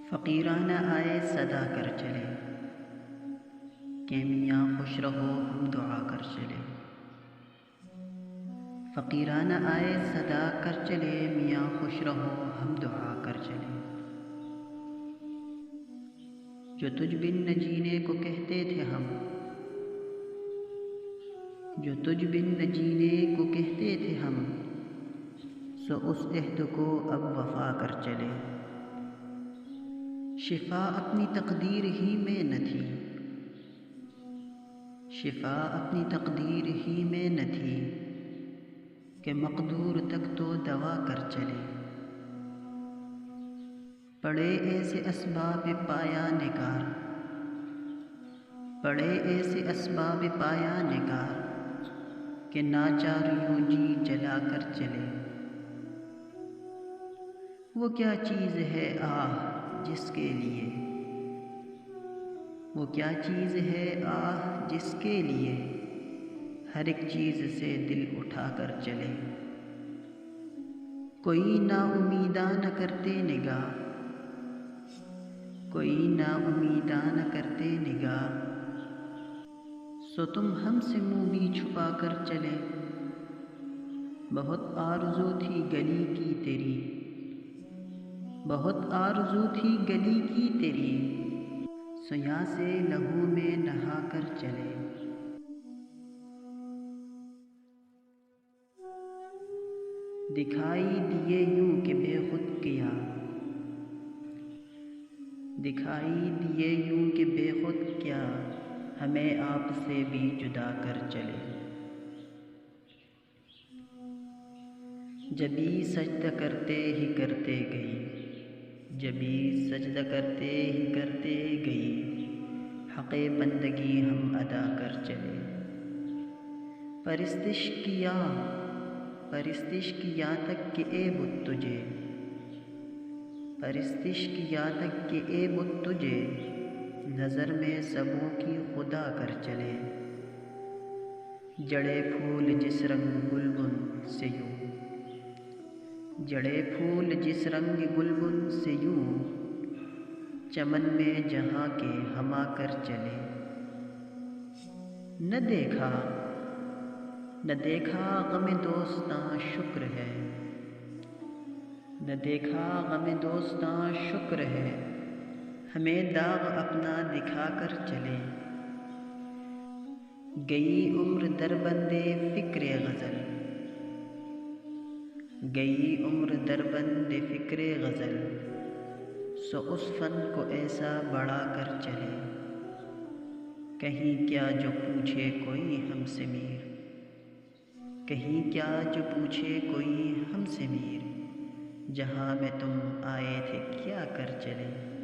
فقیرانہ آئے صدا کر چلے کہ میاں خوش رہو ہم دعا کر چلے۔ فقیرانہ آئے صدا کر چلے میاں خوش رہو ہم دعا کر چلے۔ جو تجھ بن نہ جینے کو کہتے تھے ہم، جو تجھ بن نہ جینے کو کہتے تھے ہم، سو اس عہد کو اب وفا کر چلے۔ شفا اپنی تقدیر ہی میں نہ تھی، شفا اپنی تقدیر ہی میں نہ تھی کہ مقدور تک تو دوا کر چلے۔ پڑے ایسے اسباب پایا نگار، پڑے ایسے اسباب پایا نگار کہ ناچار یوں جی جلا کر چلے۔ وہ کیا چیز ہے آہ جس کے لیے، وہ کیا چیز ہے آہ جس کے لیے ہر ایک چیز سے دل اٹھا کر چلے۔ کوئی نا امیداں نہ کرتے نگاہ، کوئی نا امیداں نہ کرتے نگاہ، سو تم ہم سے منہ بھی چھپا کر چلے۔ بہت آرزو تھی گلی کی تیری، بہت آرزو تھی گلی کی تیری، سو یہاں سے لہو میں نہا کر چلے۔ دکھائی دیے یوں کہ بے خود کیا، دکھائی دیے یوں کہ بے خود کیا ہمیں آپ سے بھی جدا کر چلے۔ جبھی سجدہ کرتے ہی کرتے گئی، جبھی سجدہ کرتے ہی کرتے گئی حق بندگی ہم ادا کر چلے۔ پرستش کیا، پرستش کیا تک کہ اے بت تجھے، پرستش کیا تک کہ اے بت تجھے نظر میں سبوں کی خدا کر چلے۔ جڑے پھول جس رنگ گلبن سے یوں، جڑے پھول جس رنگ گلبن سے یوں چمن میں جہاں کے ہما کر چلے۔ نہ دیکھا، نہ دیکھا غم دوستاں شکر ہے، نہ دیکھا غم دوستاں شکر ہے ہمیں داغ اپنا دکھا کر چلے۔ گئی عمر در بندِ فکر غزل، گئی عمر در بند فکر غزل، سو اس فن کو ایسا بڑھا کر چلے۔ کہیں کیا جو پوچھے کوئی ہم سے میر، کہیں کیا جو پوچھے کوئی ہم سے میر، جہاں میں تم آئے تھے کیا کر چلے۔